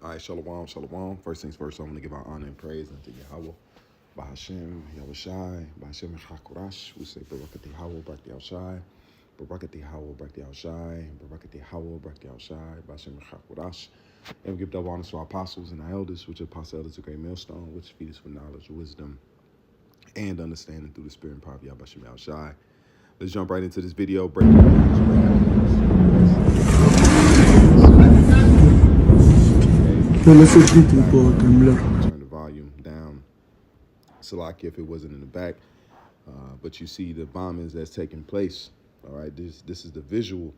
All right, shalom, shalom. First things first, I'm going to give our honor and praise unto Yahawah, BAHASHAM, YAHAWASHI, BAHASHAM QADASH. We say, Barakati Yahawah, Barakati Yahawah, Barakati Yahawah, Barakati Yahawah, Barakati Yahawah, Barakati Yahawah, BAHASHAM QADASH. And we give double honors to our apostles and our elders, which are apostle elders of great millstone, which feed us with knowledge, wisdom, and understanding through the spirit and power of Yahawashim Yahawashi. Let's jump right into this video. Breaking Turn the volume down. Salaki if it wasn't in the back. But you see the bombings that's taking place. All right, this is the visual.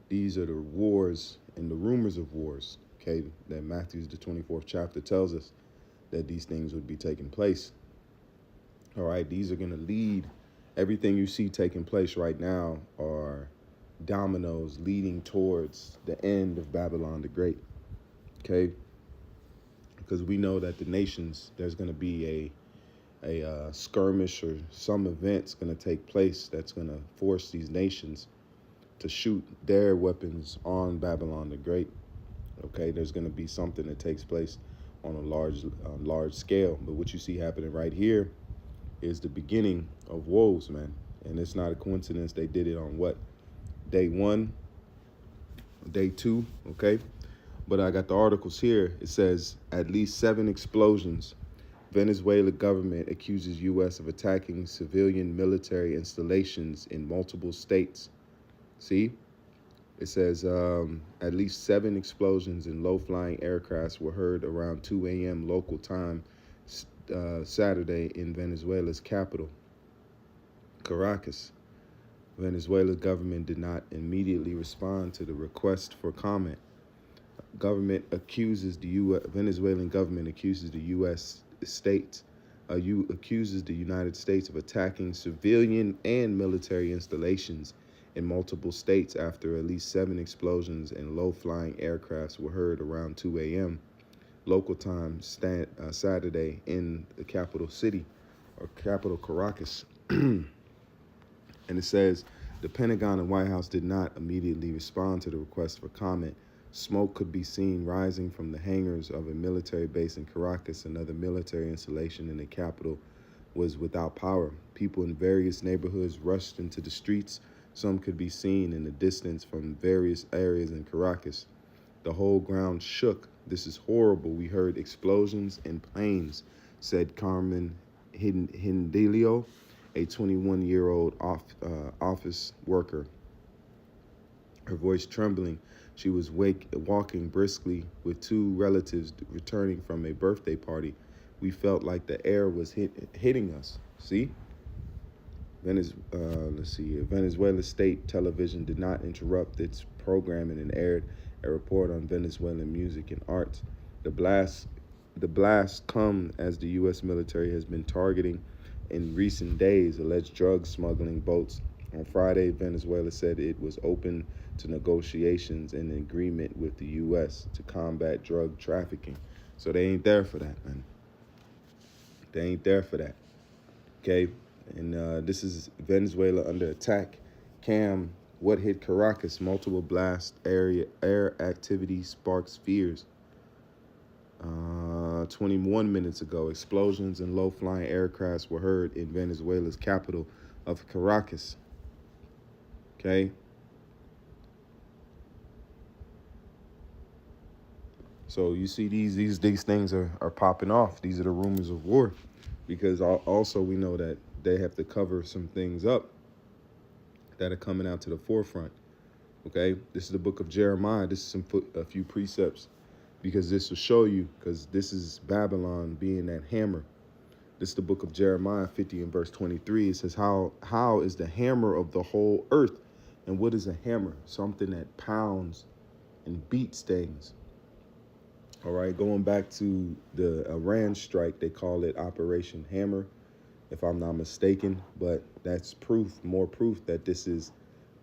These are the wars and the rumors of wars. Okay, that Matthew's the 24th chapter tells us that these things would be taking place. All right, these are going to lead. Everything you see taking place right now are dominoes leading towards the end of Babylon the Great. Okay, because we know that the nations, there's going to be a skirmish or some event's going to take place that's going to force these nations to shoot their weapons on Babylon the Great. Okay, there's going to be something that takes place on a large scale. But what you see happening right here is the beginning of woes, man. And it's not a coincidence they did it on what? Day 1, day 2, okay? But I got the articles here. It says at least 7 explosions. Venezuela government accuses U.S. of attacking civilian military installations in multiple states. See? It says at least 7 explosions in low-flying aircrafts were heard around 2 a.m. local time Saturday in Venezuela's capital, Caracas. Venezuela's government did not immediately respond to the request for comment. Venezuelan government accuses the United States of attacking civilian and military installations in multiple states after at least 7 explosions and low-flying aircrafts were heard around 2 a.m. local time Saturday in the capital city, or capital Caracas. And it says the Pentagon and White House did not immediately respond to the request for comment. Smoke could be seen rising from the hangars of a military base in Caracas. Another military installation in the capital was without power. People in various neighborhoods rushed into the streets. Some could be seen in the distance from various areas in Caracas. The whole ground shook. This is horrible. We heard explosions and planes, said Carmen Hindilio, a 21-year-old office worker. Her voice trembling. She was walking briskly with 2 relatives returning from a birthday party. We felt like the air was hitting us. See? Let's see here. Venezuela state television did not interrupt its programming and aired a report on Venezuelan music and arts. The blast come as the U.S. military has been targeting in recent days alleged drug smuggling boats. On Friday, Venezuela said it was open to negotiations and agreement with the U.S. to combat drug trafficking. So they ain't there for that, man. They ain't there for that. Okay? And this is Venezuela under attack. Cam, what hit Caracas? Multiple blast air activity sparks fears. 21 minutes ago, explosions and low-flying aircrafts were heard in Venezuela's capital of Caracas. Okay? So you see these things are popping off. These are the rumors of war. Because also we know that they have to cover some things up that are coming out to the forefront. Okay? This is the book of Jeremiah. This is a few precepts, because this will show you, because this is Babylon being that hammer. This is the book of Jeremiah 50 and verse 23. It says, how is the hammer of the whole earth? And what is a hammer? Something that pounds and beats things. All right, going back to the Iran strike, they call it Operation Hammer, if I'm not mistaken. But that's more proof that this is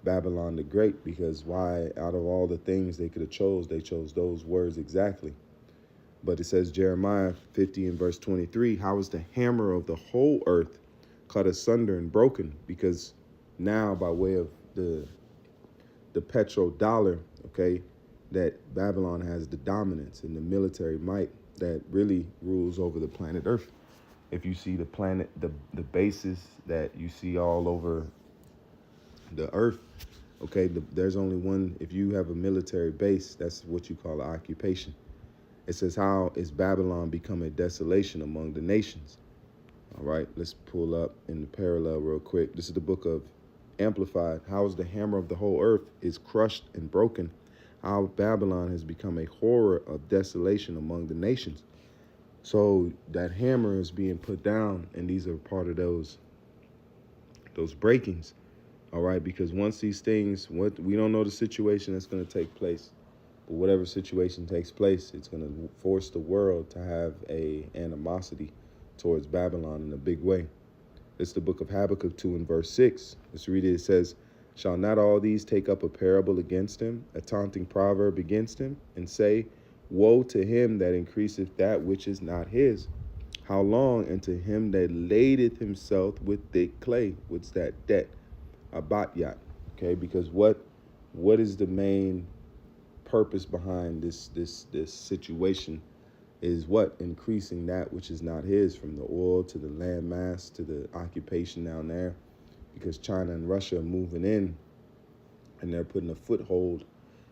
Babylon the Great, because why, out of all the things they could have chose, they chose those words exactly. But it says Jeremiah 50 and verse 23, how is the hammer of the whole earth cut asunder and broken? Because now, by way of the petrodollar, okay, that Babylon has the dominance and the military might that really rules over the planet Earth. If you see the planet, the bases that you see all over the Earth, okay, there's only one. If you have a military base, that's what you call an occupation. It says, how is Babylon become a desolation among the nations? All right, let's pull up in the parallel real quick. This is the book of Amplified. How is the hammer of the whole earth is crushed and broken? How Babylon has become a horror of desolation among the nations. So that hammer is being put down, and these are part of those breakings. All right, because once these things, we don't know the situation that's going to take place, but whatever situation takes place, it's going to force the world to have a animosity towards Babylon in a big way. It's the book of Habakkuk 2 and verse 6. Let's read it. It says, shall not all these take up a parable against him, a taunting proverb against him, and say, woe to him that increaseth that which is not his? How long unto him that ladeth himself with thick clay? What's that? Debt. Abatyat. Okay, because what is the main purpose behind this situation is what? Increasing that which is not his, from the oil to the land mass to the occupation down there, because China and Russia are moving in and they're putting a foothold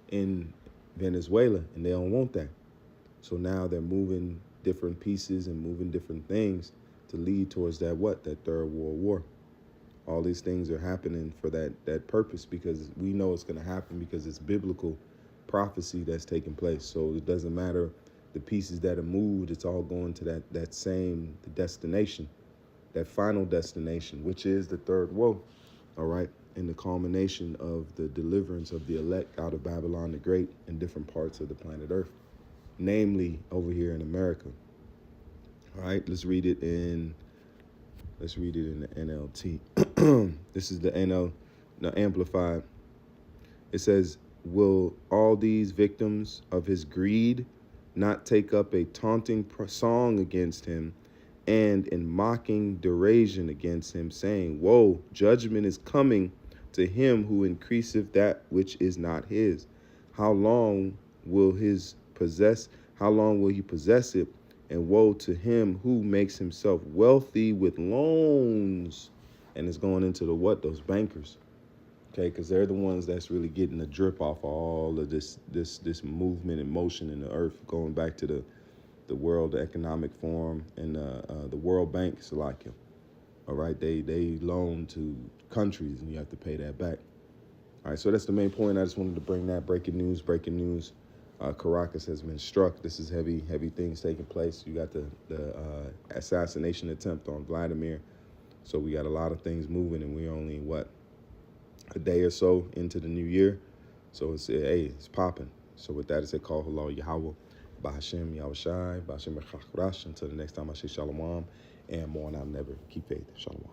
in Venezuela, and they don't want that. So now they're moving different pieces and moving different things to lead towards that third world war. All these things are happening for that purpose, because we know it's going to happen because it's biblical prophecy that's taking place. So it doesn't matter the pieces that are moved, it's all going to that same destination, that final destination, which is the third woe, all right, and the culmination of the deliverance of the elect out of Babylon the Great in different parts of the planet Earth, namely over here in America. All right, let's read it in the NLT. This is the Amplified. It says, will all these victims of his greed not take up a taunting song against him, and in mocking derision against him, saying, woe, judgment is coming to him who increaseth that which is not his? How long will he possess it? And woe to him who makes himself wealthy with loans. And it's going into those bankers. Okay, because they're the ones that's really getting the drip off of all of this movement and motion in the earth, going back to the World Economic Forum and the World Bank, Salakia. All right, they loan to countries, and you have to pay that back. All right, so that's the main point. I just wanted to bring that breaking news. CARACAS has been struck. This is heavy things taking place. You got the assassination attempt on Vladimir. So we got a lot of things moving, and we're only, a day or so into the new year. So it's popping. So with that, it's a call, hello, Yahawah, BAHASHAM, YAHAWASHI, BAHASHAM, until the next time I say shalom, and more, and I'll never keep faith. Shalom.